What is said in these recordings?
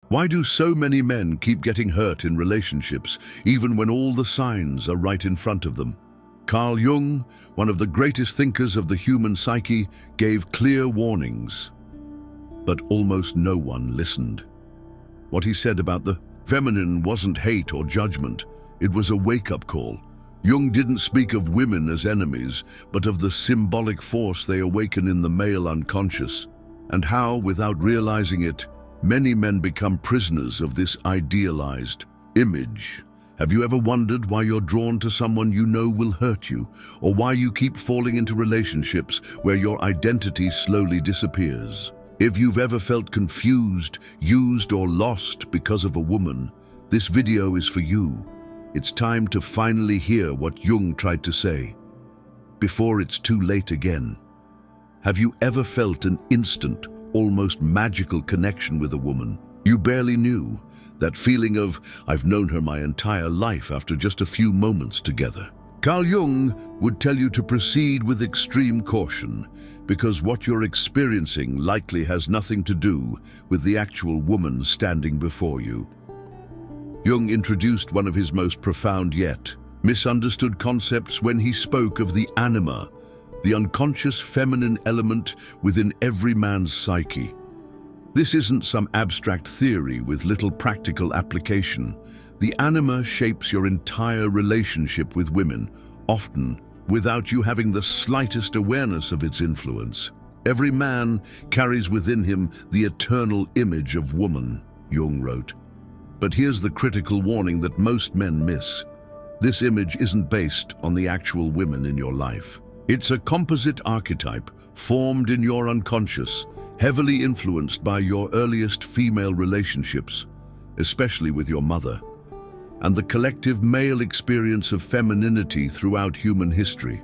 Why do so many men keep getting hurt in relationships, even when all the signs are right in front of them? Carl Jung, one of the greatest thinkers of the human psyche, gave clear warnings. But almost no one listened. What he said about the feminine wasn't hate or judgment. It was a wake-up call. Jung didn't speak of women as enemies, but of the symbolic force they awaken in the male unconscious, and how, without realizing it, many men become prisoners of this idealized image. Have you ever wondered why you're drawn to someone you know will hurt you, or why you keep falling into relationships where your identity slowly disappears? If you've ever felt confused, used, or lost because of a woman, this video is for you. It's time to finally hear what Jung tried to say, before it's too late again. Have you ever felt an instant, almost magical connection with a woman you barely knew? That feeling of, I've known her my entire life after just a few moments together. Carl Jung would tell you to proceed with extreme caution, because what you're experiencing likely has nothing to do with the actual woman standing before you. Jung introduced one of his most profound yet misunderstood concepts when he spoke of the anima, the unconscious feminine element within every man's psyche. This isn't some abstract theory with little practical application. The anima shapes your entire relationship with women, often without you having the slightest awareness of its influence. Every man carries within him the eternal image of woman, Jung wrote. But here's the critical warning that most men miss. This image isn't based on the actual women in your life. It's a composite archetype formed in your unconscious, heavily influenced by your earliest female relationships, especially with your mother, and the collective male experience of femininity throughout human history.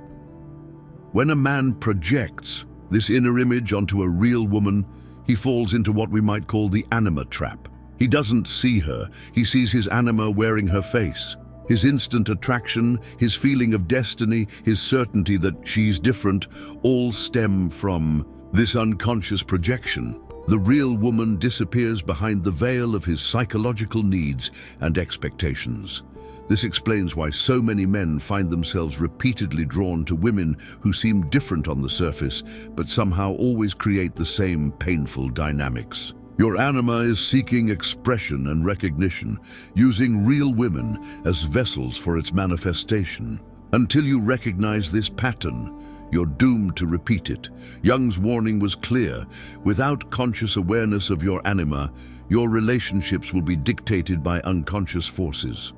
When a man projects this inner image onto a real woman, he falls into what we might call the anima trap. He doesn't see her, he sees his anima wearing her face. His instant attraction, his feeling of destiny, his certainty that she's different, all stem from this unconscious projection. The real woman disappears behind the veil of his psychological needs and expectations. This explains why so many men find themselves repeatedly drawn to women who seem different on the surface, but somehow always create the same painful dynamics. Your anima is seeking expression and recognition, using real women as vessels for its manifestation. Until you recognize this pattern, you're doomed to repeat it. Jung's warning was clear. Without conscious awareness of your anima, your relationships will be dictated by unconscious forces.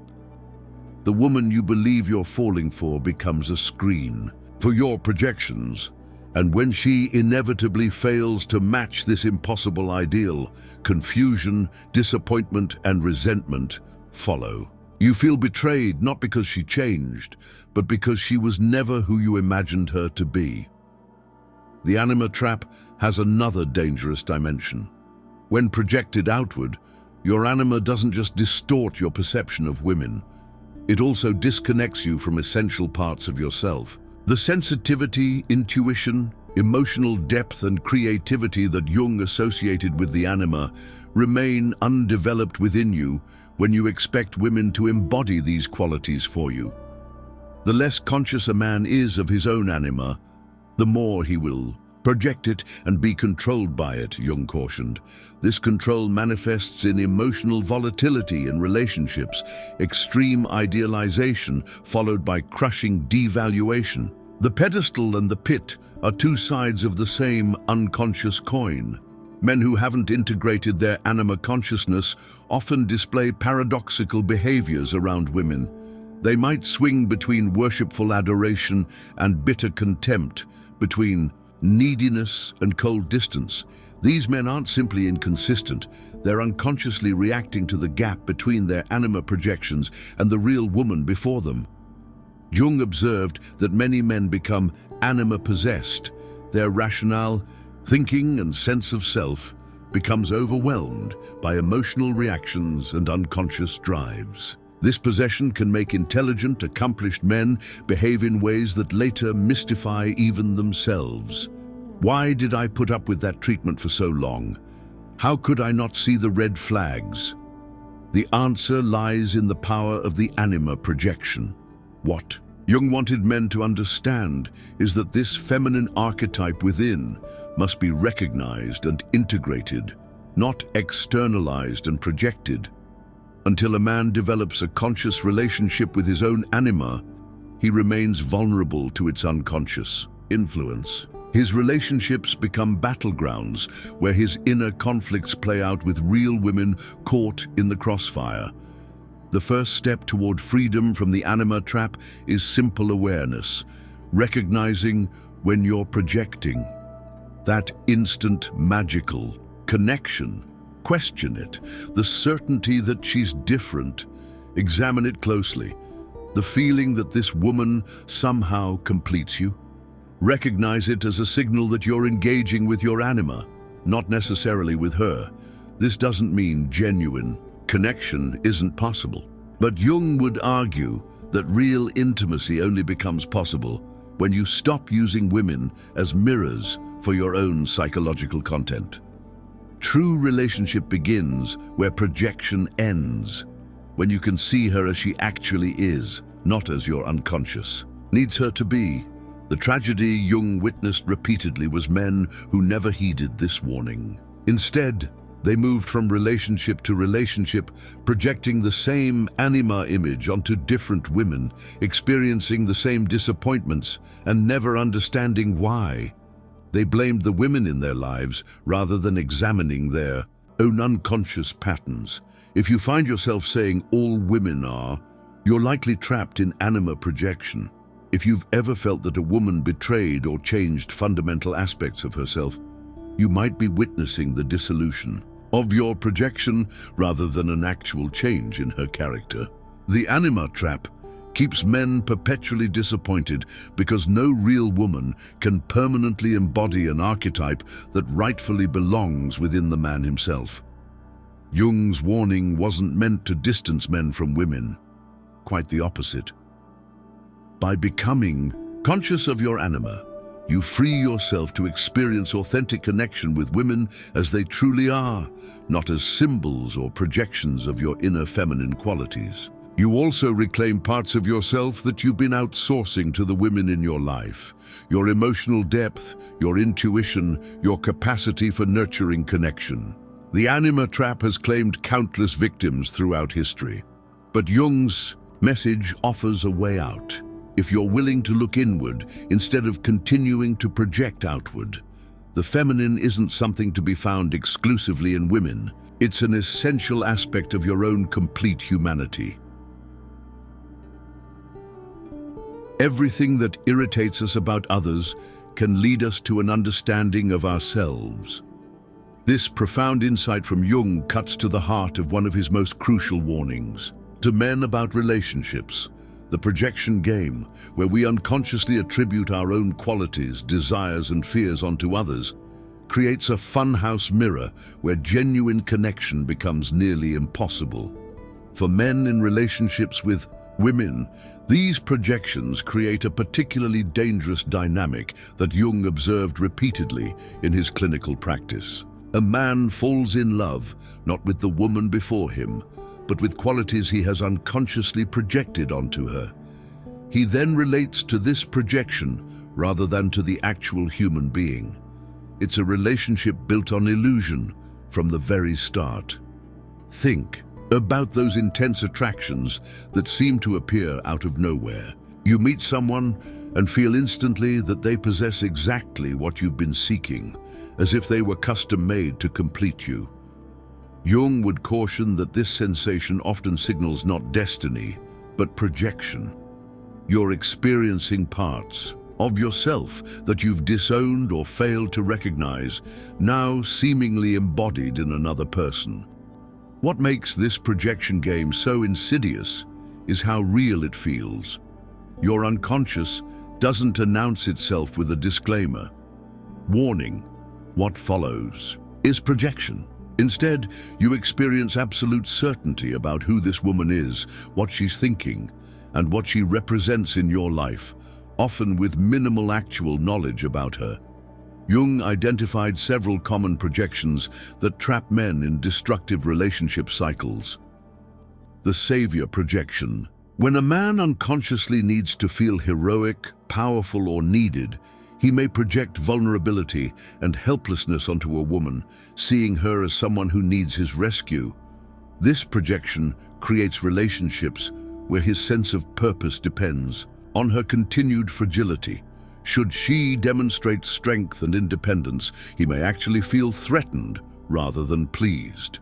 The woman you believe you're falling for becomes a screen for your projections. And when she inevitably fails to match this impossible ideal, confusion, disappointment, and resentment follow. You feel betrayed not because she changed, but because she was never who you imagined her to be. The anima trap has another dangerous dimension. When projected outward, your anima doesn't just distort your perception of women, it also disconnects you from essential parts of yourself. The sensitivity, intuition, emotional depth, and creativity that Jung associated with the anima remain undeveloped within you when you expect women to embody these qualities for you. The less conscious a man is of his own anima, the more he will project it and be controlled by it, Jung cautioned. This control manifests in emotional volatility in relationships, extreme idealization followed by crushing devaluation. The pedestal and the pit are two sides of the same unconscious coin. Men who haven't integrated their anima consciousness often display paradoxical behaviors around women. They might swing between worshipful adoration and bitter contempt, between neediness and cold distance. These men aren't simply inconsistent, they're unconsciously reacting to the gap between their anima projections and the real woman before them. Jung observed that many men become anima-possessed. Their rationale, thinking, and sense of self becomes overwhelmed by emotional reactions and unconscious drives. This possession can make intelligent, accomplished men behave in ways that later mystify even themselves. Why did I put up with that treatment for so long? How could I not see the red flags? The answer lies in the power of the anima projection. What Jung wanted men to understand is that this feminine archetype within must be recognized and integrated, not externalized and projected. Until a man develops a conscious relationship with his own anima, he remains vulnerable to its unconscious influence. His relationships become battlegrounds where his inner conflicts play out with real women caught in the crossfire. The first step toward freedom from the anima trap is simple awareness, recognizing when you're projecting. That instant magical connection. Question it. The certainty that she's different. Examine it closely. The feeling that this woman somehow completes you. Recognize it as a signal that you're engaging with your anima, not necessarily with her. This doesn't mean genuine connection isn't possible. But Jung would argue that real intimacy only becomes possible when you stop using women as mirrors for your own psychological content. True relationship begins where projection ends, when you can see her as she actually is, not as your unconscious needs her to be. The tragedy Jung witnessed repeatedly was men who never heeded this warning. Instead, they moved from relationship to relationship, projecting the same anima image onto different women, experiencing the same disappointments and never understanding why. They blamed the women in their lives rather than examining their own unconscious patterns. If you find yourself saying all women are, you're likely trapped in anima projection. If you've ever felt that a woman betrayed or changed fundamental aspects of herself, you might be witnessing the dissolution of your projection rather than an actual change in her character. The anima trap keeps men perpetually disappointed because no real woman can permanently embody an archetype that rightfully belongs within the man himself. Jung's warning wasn't meant to distance men from women. Quite the opposite. By becoming conscious of your anima, you free yourself to experience authentic connection with women as they truly are, not as symbols or projections of your inner feminine qualities. You also reclaim parts of yourself that you've been outsourcing to the women in your life. Your emotional depth, your intuition, your capacity for nurturing connection. The anima trap has claimed countless victims throughout history. But Jung's message offers a way out. If you're willing to look inward instead of continuing to project outward, the feminine isn't something to be found exclusively in women. It's an essential aspect of your own complete humanity. Everything that irritates us about others can lead us to an understanding of ourselves. This profound insight from Jung cuts to the heart of one of his most crucial warnings. To men about relationships, the projection game, where we unconsciously attribute our own qualities, desires, and fears onto others, creates a funhouse mirror where genuine connection becomes nearly impossible. For men in relationships with women, these projections create a particularly dangerous dynamic that Jung observed repeatedly in his clinical practice. A man falls in love, not with the woman before him, but with qualities he has unconsciously projected onto her. He then relates to this projection rather than to the actual human being. It's a relationship built on illusion from the very start. Think about those intense attractions that seem to appear out of nowhere. You meet someone and feel instantly that they possess exactly what you've been seeking, as if they were custom-made to complete you. Jung would caution that this sensation often signals not destiny, but projection. You're experiencing parts of yourself that you've disowned or failed to recognize, now seemingly embodied in another person. What makes this projection game so insidious is how real it feels. Your unconscious doesn't announce itself with a disclaimer. Warning, what follows is projection. Instead, you experience absolute certainty about who this woman is, what she's thinking, and what she represents in your life, often with minimal actual knowledge about her. Jung identified several common projections that trap men in destructive relationship cycles. The savior projection. When a man unconsciously needs to feel heroic, powerful, or needed, he may project vulnerability and helplessness onto a woman, seeing her as someone who needs his rescue. This projection creates relationships where his sense of purpose depends on her continued fragility. Should she demonstrate strength and independence, he may actually feel threatened rather than pleased.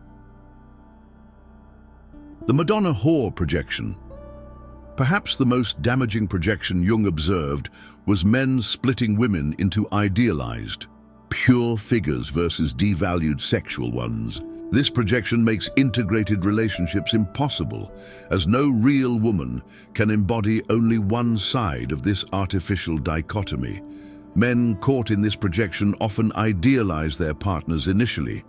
The Madonna whore projection. Perhaps the most damaging projection Jung observed was men splitting women into idealized, pure figures versus devalued sexual ones. This projection makes integrated relationships impossible, as no real woman can embody only one side of this artificial dichotomy. Men caught in this projection often idealize their partners initially,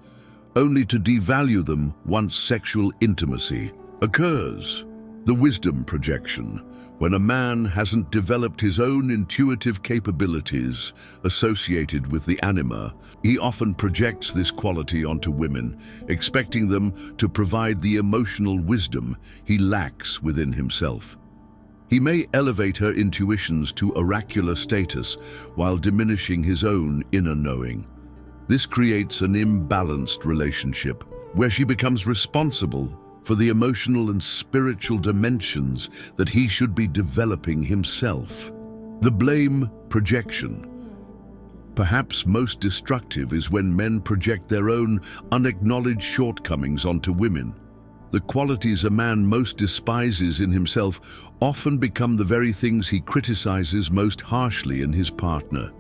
only to devalue them once sexual intimacy occurs. The wisdom projection. When a man hasn't developed his own intuitive capabilities associated with the anima, he often projects this quality onto women, expecting them to provide the emotional wisdom he lacks within himself. He may elevate her intuitions to oracular status while diminishing his own inner knowing. This creates an imbalanced relationship where she becomes responsible for the emotional and spiritual dimensions that he should be developing himself. The blame projection. Perhaps most destructive is when men project their own unacknowledged shortcomings onto women. The qualities a man most despises in himself often become the very things he criticizes most harshly in his partner.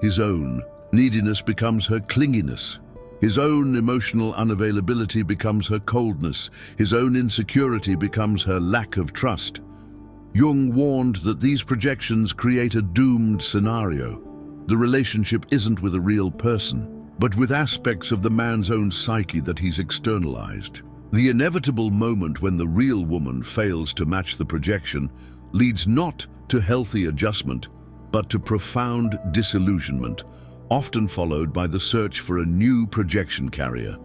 His own neediness becomes her clinginess. His own emotional unavailability becomes her coldness. His own insecurity becomes her lack of trust. Jung warned that these projections create a doomed scenario. The relationship isn't with a real person, but with aspects of the man's own psyche that he's externalized. The inevitable moment when the real woman fails to match the projection leads not to healthy adjustment, but to profound disillusionment, often followed by the search for a new projection carrier.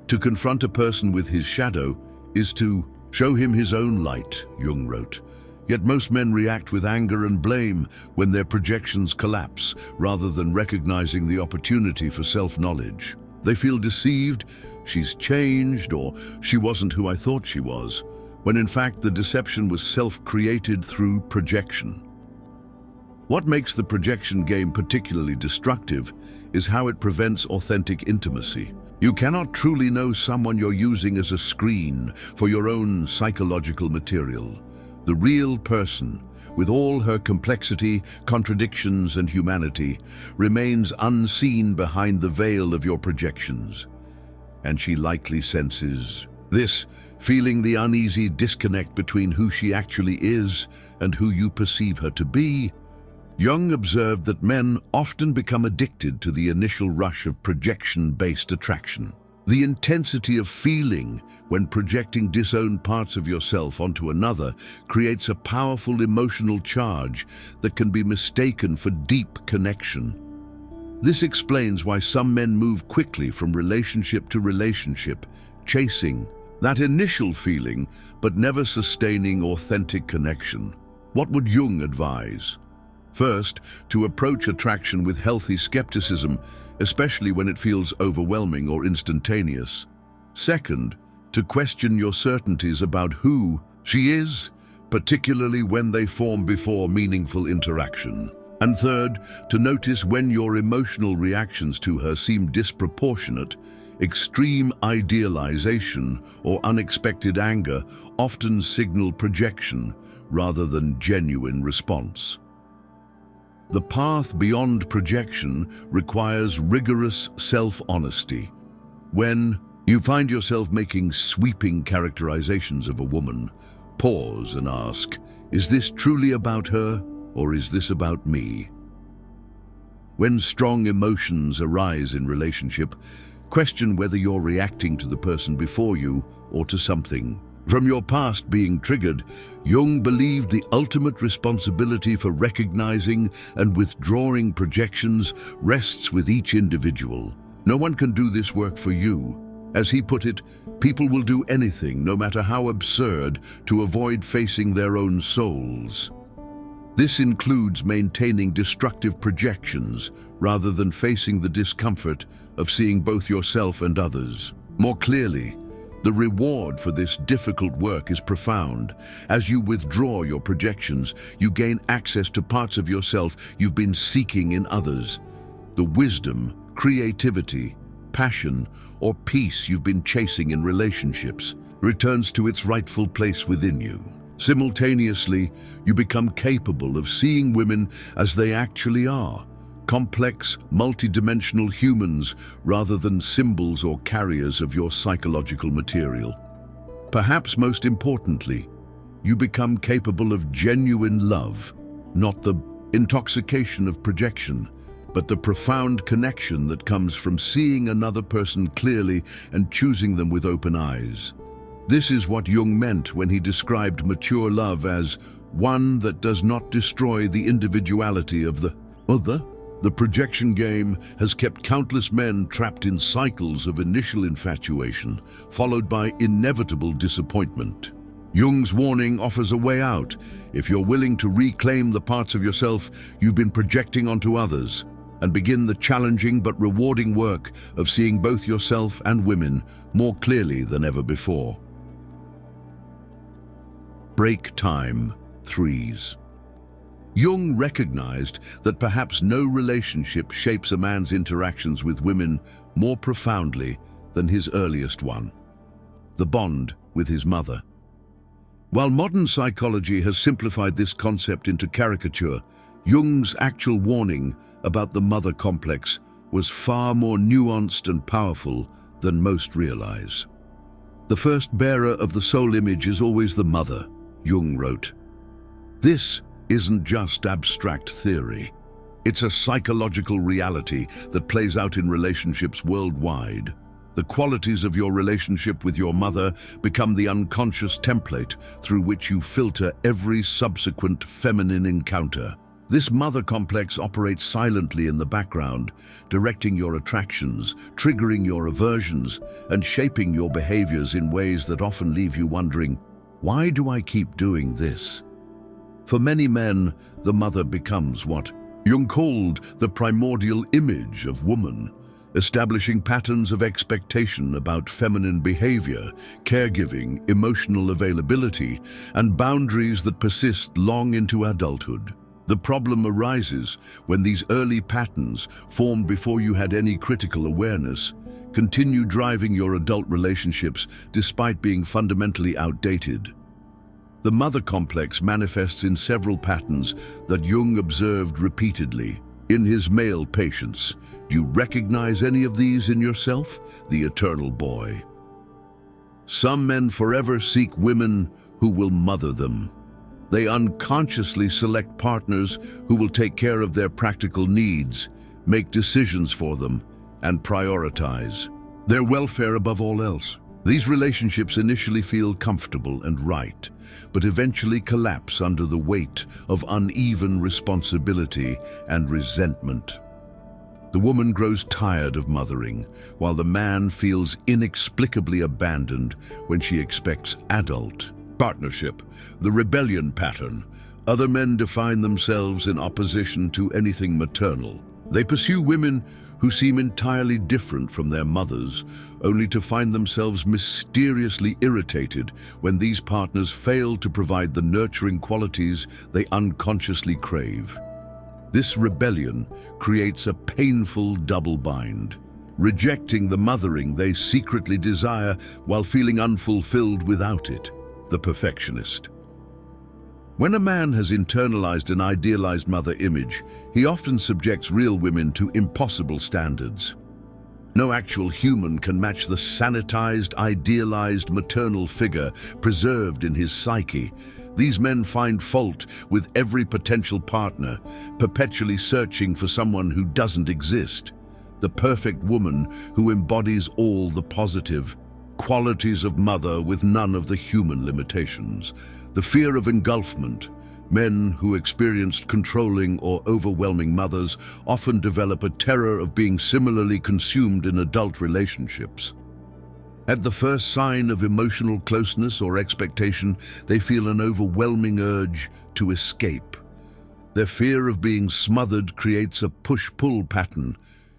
To confront a person with his shadow is to show him his own light, Jung wrote. Yet most men react with anger and blame when their projections collapse, rather than recognizing the opportunity for self-knowledge. They feel deceived, she's changed, or she wasn't who I thought she was, when in fact the deception was self-created through projection. What makes the projection game particularly destructive is how it prevents authentic intimacy. You cannot truly know someone you're using as a screen for your own psychological material. The real person, with all her complexity, contradictions, and humanity, remains unseen behind the veil of your projections. And she likely senses this, feeling the uneasy disconnect between who she actually is and who you perceive her to be. Jung observed that men often become addicted to the initial rush of projection-based attraction. The intensity of feeling when projecting disowned parts of yourself onto another creates a powerful emotional charge that can be mistaken for deep connection. This explains why some men move quickly from relationship to relationship, chasing that initial feeling but never sustaining authentic connection. What would Jung advise? First, to approach attraction with healthy skepticism, especially when it feels overwhelming or instantaneous. Second, to question your certainties about who she is, particularly when they form before meaningful interaction. And third, to notice when your emotional reactions to her seem disproportionate. Extreme idealization or unexpected anger often signal projection rather than genuine response. The path beyond projection requires rigorous self-honesty. When you find yourself making sweeping characterizations of a woman, pause and ask, is this truly about her, or is this about me? When strong emotions arise in relationship, question whether you're reacting to the person before you or to something From your past being triggered, Jung believed the ultimate responsibility for recognizing and withdrawing projections rests with each individual. No one can do this work for you. As he put it, people will do anything, no matter how absurd, to avoid facing their own souls. This includes maintaining destructive projections rather than facing the discomfort of seeing both yourself and others more clearly. The reward for this difficult work is profound. As you withdraw your projections, you gain access to parts of yourself you've been seeking in others. The wisdom, creativity, passion, or peace you've been chasing in relationships returns to its rightful place within you. Simultaneously, you become capable of seeing women as they actually are, complex, multidimensional humans rather than symbols or carriers of your psychological material. Perhaps most importantly, you become capable of genuine love, not the intoxication of projection, but the profound connection that comes from seeing another person clearly and choosing them with open eyes. This is what Jung meant when he described mature love as one that does not destroy the individuality of the other. The projection game has kept countless men trapped in cycles of initial infatuation, followed by inevitable disappointment. Jung's warning offers a way out if you're willing to reclaim the parts of yourself you've been projecting onto others and begin the challenging but rewarding work of seeing both yourself and women more clearly than ever before. Break time threes. Jung recognized that perhaps no relationship shapes a man's interactions with women more profoundly than his earliest one, the bond with his mother. While modern psychology has simplified this concept into caricature, Jung's actual warning about the mother complex was far more nuanced and powerful than most realize. The first bearer of the soul image is always the mother, Jung wrote. This isn't just abstract theory. It's a psychological reality that plays out in relationships worldwide. The qualities of your relationship with your mother become the unconscious template through which you filter every subsequent feminine encounter. This mother complex operates silently in the background, directing your attractions, triggering your aversions, and shaping your behaviors in ways that often leave you wondering, why do I keep doing this? For many men, the mother becomes what Jung called the primordial image of woman, establishing patterns of expectation about feminine behavior, caregiving, emotional availability, and boundaries that persist long into adulthood. The problem arises when these early patterns, formed before you had any critical awareness, continue driving your adult relationships despite being fundamentally outdated. The mother complex manifests in several patterns that Jung observed repeatedly in his male patients. Do you recognize any of these in yourself? The eternal boy. Some men forever seek women who will mother them. They unconsciously select partners who will take care of their practical needs, make decisions for them, and prioritize their welfare above all else. These relationships initially feel comfortable and right, but eventually collapse under the weight of uneven responsibility and resentment. The woman grows tired of mothering, while the man feels inexplicably abandoned when she expects adult partnership. The rebellion pattern. Other men define themselves in opposition to anything maternal. They pursue women who seem entirely different from their mothers, only to find themselves mysteriously irritated when these partners fail to provide the nurturing qualities they unconsciously crave. This rebellion creates a painful double bind, rejecting the mothering they secretly desire while feeling unfulfilled without it. The perfectionist. When a man has internalized an idealized mother image, he often subjects real women to impossible standards. No actual human can match the sanitized, idealized maternal figure preserved in his psyche. These men find fault with every potential partner, perpetually searching for someone who doesn't exist. The perfect woman who embodies all the positive, qualities of mother with none of the human limitations. The fear of engulfment. Men who experienced controlling or overwhelming mothers often develop a terror of being similarly consumed in adult relationships. At the first sign of emotional closeness or expectation, they feel an overwhelming urge to escape. Their fear of being smothered creates a push-pull pattern,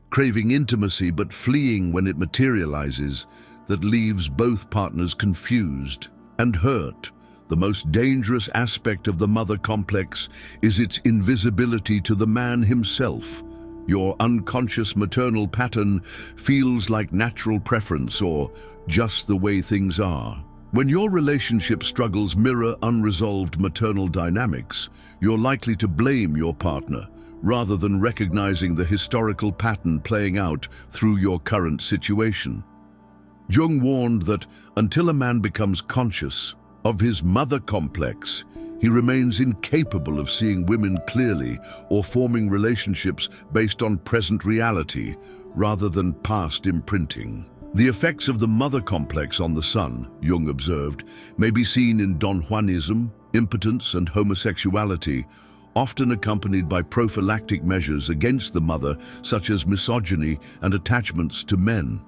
craving intimacy but fleeing when it materializes, that leaves both partners confused and hurt. The most dangerous aspect of the mother complex is its invisibility to the man himself. Your unconscious maternal pattern feels like natural preference or just the way things are. When your relationship struggles mirror unresolved maternal dynamics, you're likely to blame your partner rather than recognizing the historical pattern playing out through your current situation. Jung warned that until a man becomes conscious of his mother complex, he remains incapable of seeing women clearly or forming relationships based on present reality rather than past imprinting. The effects of the mother complex on the son, Jung observed, may be seen in Don Juanism, impotence, and homosexuality, often accompanied by prophylactic measures against the mother, such as misogyny and attachments to men.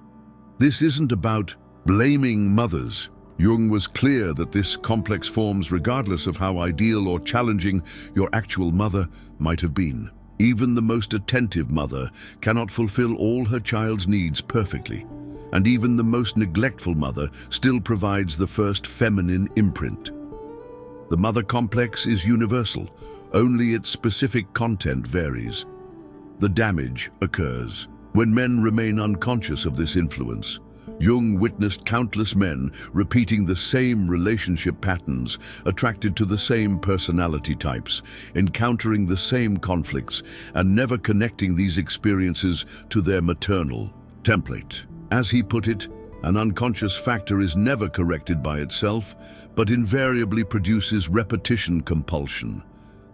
This isn't about blaming mothers. Jung was clear that this complex forms regardless of how ideal or challenging your actual mother might have been. Even the most attentive mother cannot fulfill all her child's needs perfectly, and even the most neglectful mother still provides the first feminine imprint. The mother complex is universal, only its specific content varies. The damage occurs when men remain unconscious of this influence. Jung witnessed countless men repeating the same relationship patterns, attracted to the same personality types, encountering the same conflicts, and never connecting these experiences to their maternal template. As he put it, an unconscious factor is never corrected by itself, but invariably produces repetition compulsion.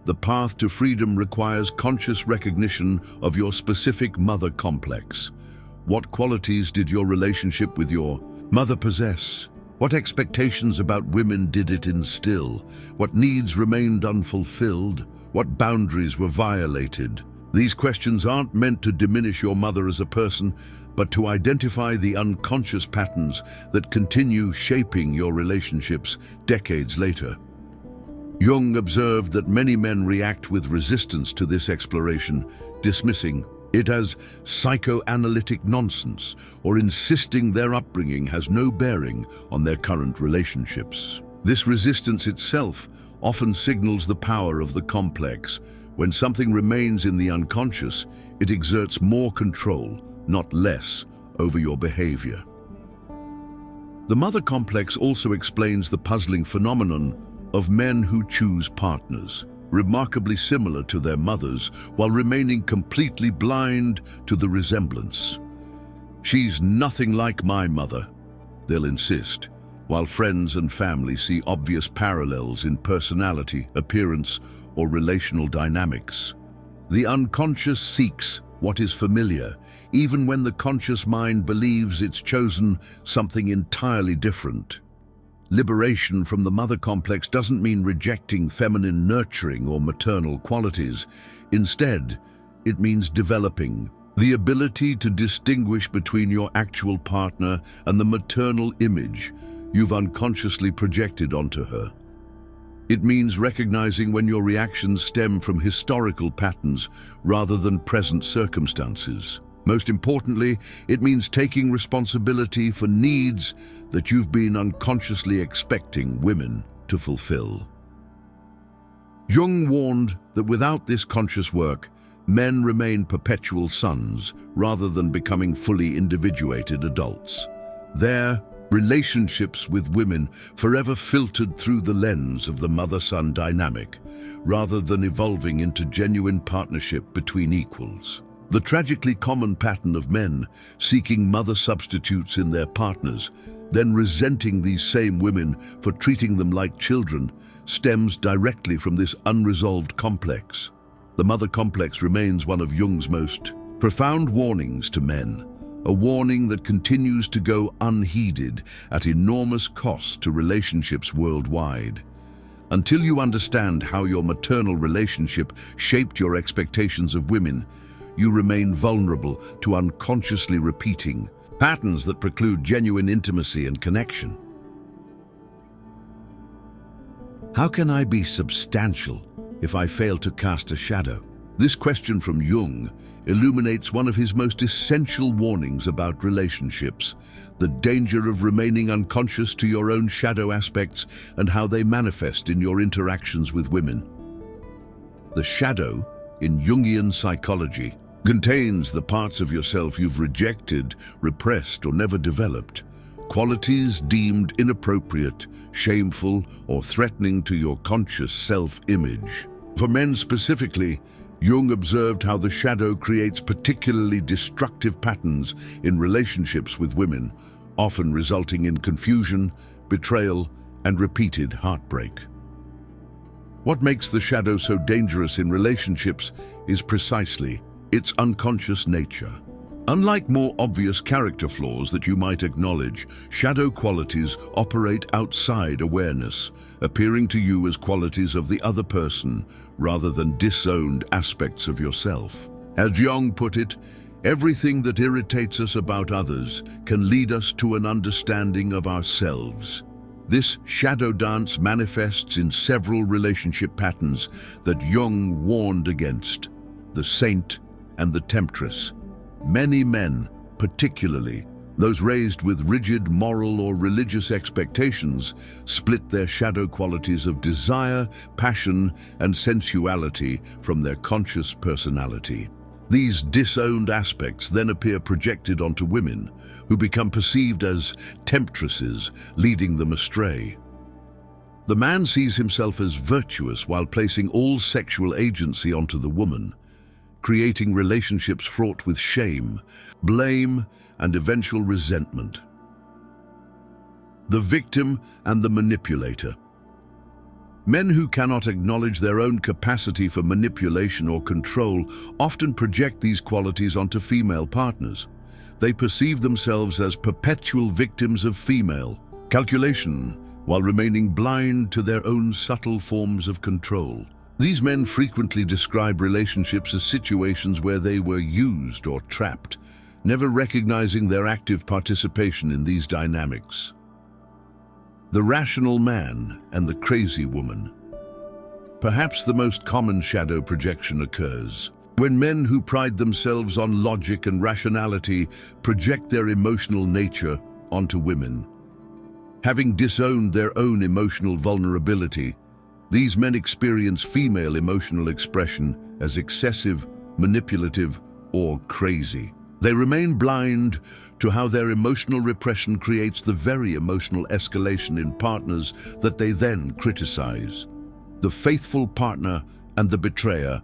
The path to freedom requires conscious recognition of your specific mother complex. What qualities did your relationship with your mother possess? What expectations about women did it instill? What needs remained unfulfilled? What boundaries were violated? These questions aren't meant to diminish your mother as a person, but to identify the unconscious patterns that continue shaping your relationships decades later. Jung observed that many men react with resistance to this exploration, dismissing it as psychoanalytic nonsense, or insisting their upbringing has no bearing on their current relationships. This resistance itself often signals the power of the complex. When something remains in the unconscious, it exerts more control, not less, over your behavior. The mother complex also explains the puzzling phenomenon of men who choose partners remarkably similar to their mothers while remaining completely blind to the resemblance. "She's nothing like my mother," they'll insist, while friends and family see obvious parallels in personality, appearance, or relational dynamics. The unconscious seeks what is familiar, even when the conscious mind believes it's chosen something entirely different. Liberation from the mother complex doesn't mean rejecting feminine nurturing or maternal qualities. Instead, it means developing the ability to distinguish between your actual partner and the maternal image you've unconsciously projected onto her. It means recognizing when your reactions stem from historical patterns rather than present circumstances. Most importantly, it means taking responsibility for needs that you've been unconsciously expecting women to fulfill. Jung warned that without this conscious work, men remain perpetual sons rather than becoming fully individuated adults. Their relationships with women forever filtered through the lens of the mother-son dynamic, rather than evolving into genuine partnership between equals. The tragically common pattern of men seeking mother substitutes in their partners, then resenting these same women for treating them like children, stems directly from this unresolved complex. The mother complex remains one of Jung's most profound warnings to men, a warning that continues to go unheeded at enormous cost to relationships worldwide. Until you understand how your maternal relationship shaped your expectations of women, you remain vulnerable to unconsciously repeating patterns that preclude genuine intimacy and connection. How can I be substantial if I fail to cast a shadow? This question from Jung illuminates one of his most essential warnings about relationships: the danger of remaining unconscious to your own shadow aspects and how they manifest in your interactions with women. The shadow, in Jungian psychology, contains the parts of yourself you've rejected, repressed, or never developed. Qualities deemed inappropriate, shameful, or threatening to your conscious self-image. For men specifically, Jung observed how the shadow creates particularly destructive patterns in relationships with women, often resulting in confusion, betrayal, and repeated heartbreak. What makes the shadow so dangerous in relationships is precisely its unconscious nature. Unlike more obvious character flaws that you might acknowledge, shadow qualities operate outside awareness, appearing to you as qualities of the other person rather than disowned aspects of yourself. As Jung put it, everything that irritates us about others can lead us to an understanding of ourselves. This shadow dance manifests in several relationship patterns that Jung warned against: the saint and the temptress. Many men, particularly those raised with rigid moral or religious expectations, split their shadow qualities of desire, passion, and sensuality from their conscious personality. These disowned aspects then appear projected onto women, who become perceived as temptresses, leading them astray. The man sees himself as virtuous while placing all sexual agency onto the woman, creating relationships fraught with shame, blame, and eventual resentment. The victim and the manipulator. Men who cannot acknowledge their own capacity for manipulation or control often project these qualities onto female partners. They perceive themselves as perpetual victims of female calculation, while remaining blind to their own subtle forms of control. These men frequently describe relationships as situations where they were used or trapped, never recognizing their active participation in these dynamics. The rational man and the crazy woman. Perhaps the most common shadow projection occurs when men who pride themselves on logic and rationality project their emotional nature onto women. Having disowned their own emotional vulnerability, these men experience female emotional expression as excessive, manipulative, or crazy. They remain blind to how their emotional repression creates the very emotional escalation in partners that they then criticize. The faithful partner and the betrayer,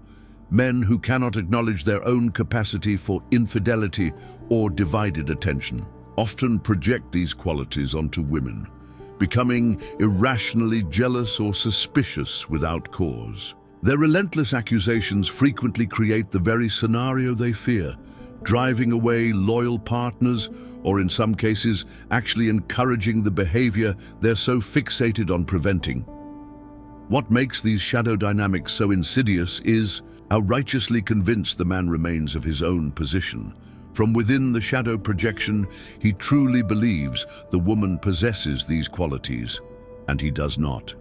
men who cannot acknowledge their own capacity for infidelity or divided attention, often project these qualities onto women, becoming irrationally jealous or suspicious without cause. Their relentless accusations frequently create the very scenario they fear, driving away loyal partners, or in some cases, actually encouraging the behavior they're so fixated on preventing. What makes these shadow dynamics so insidious is how righteously convinced the man remains of his own position. From within the shadow projection, he truly believes the woman possesses these qualities, and he does not.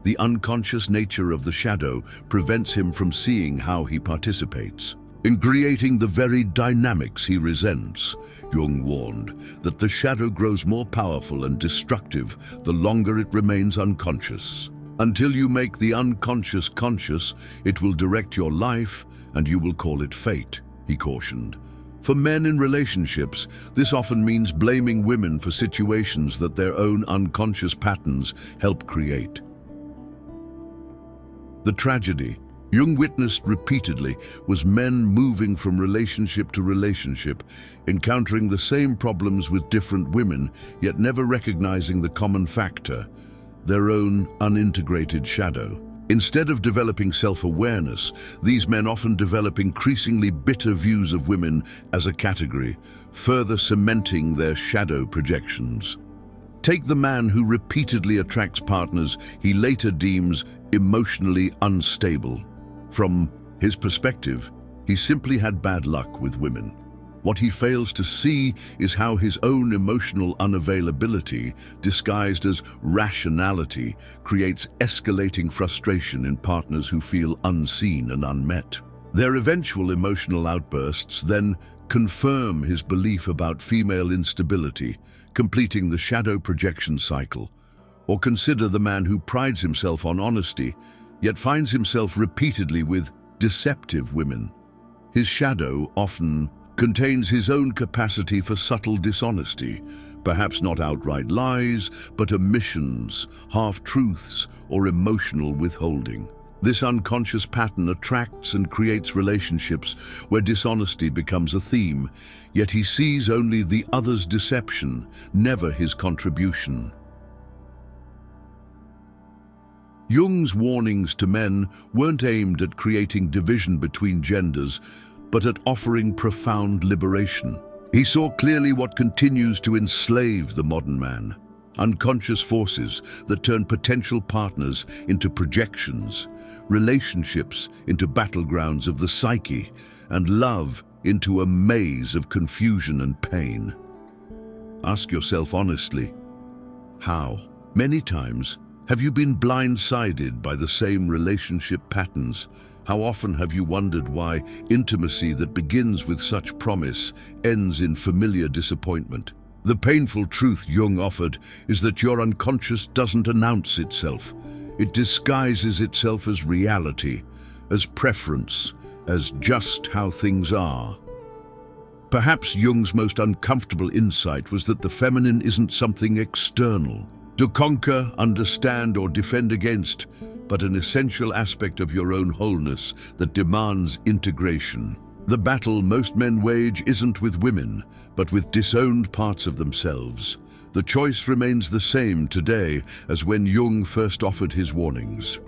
The unconscious nature of the shadow prevents him from seeing how he participates in creating the very dynamics he resents. Jung warned that the shadow grows more powerful and destructive the longer it remains unconscious. Until you make the unconscious conscious, it will direct your life and you will call it fate, he cautioned. For men in relationships, this often means blaming women for situations that their own unconscious patterns help create. The tragedy Jung witnessed repeatedly was men moving from relationship to relationship, encountering the same problems with different women, yet never recognizing the common factor: their own unintegrated shadow. Instead of developing self-awareness, these men often develop increasingly bitter views of women as a category, further cementing their shadow projections. Take the man who repeatedly attracts partners he later deems emotionally unstable. From his perspective, he simply had bad luck with women. What he fails to see is how his own emotional unavailability, disguised as rationality, creates escalating frustration in partners who feel unseen and unmet. Their eventual emotional outbursts then confirm his belief about female instability, completing the shadow projection cycle. Or consider the man who prides himself on honesty, yet finds himself repeatedly with deceptive women. His shadow often contains his own capacity for subtle dishonesty, perhaps not outright lies, but omissions, half-truths, or emotional withholding. This unconscious pattern attracts and creates relationships where dishonesty becomes a theme, yet he sees only the other's deception, never his contribution. Jung's warnings to men weren't aimed at creating division between genders, but at offering profound liberation. He saw clearly what continues to enslave the modern man: unconscious forces that turn potential partners into projections, relationships into battlegrounds of the psyche, and love into a maze of confusion and pain. Ask yourself honestly, how many times have you been blindsided by the same relationship patterns? How often have you wondered why intimacy that begins with such promise ends in familiar disappointment? The painful truth Jung offered is that your unconscious doesn't announce itself. It disguises itself as reality, as preference, as just how things are. Perhaps Jung's most uncomfortable insight was that the feminine isn't something external, to conquer, understand, or defend against, but an essential aspect of your own wholeness that demands integration. The battle most men wage isn't with women, but with disowned parts of themselves. The choice remains the same today as when Jung first offered his warnings.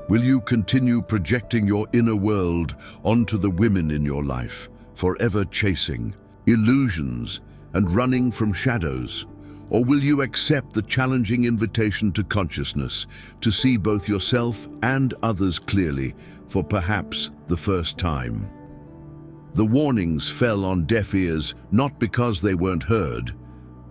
Will you continue projecting your inner world onto the women in your life, forever chasing illusions and running from shadows? Or will you accept the challenging invitation to consciousness, to see both yourself and others clearly, for perhaps the first time? The warnings fell on deaf ears, not because they weren't heard,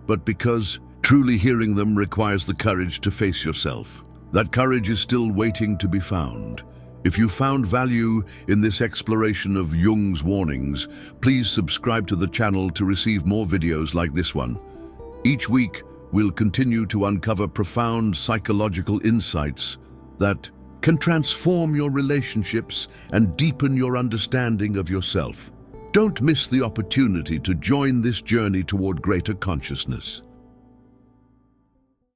but because truly hearing them requires the courage to face yourself. That courage is still waiting to be found. If you found value in this exploration of Jung's warnings, please subscribe to the channel to receive more videos like this one. Each week, we'll continue to uncover profound psychological insights that can transform your relationships and deepen your understanding of yourself. Don't miss the opportunity to join this journey toward greater consciousness.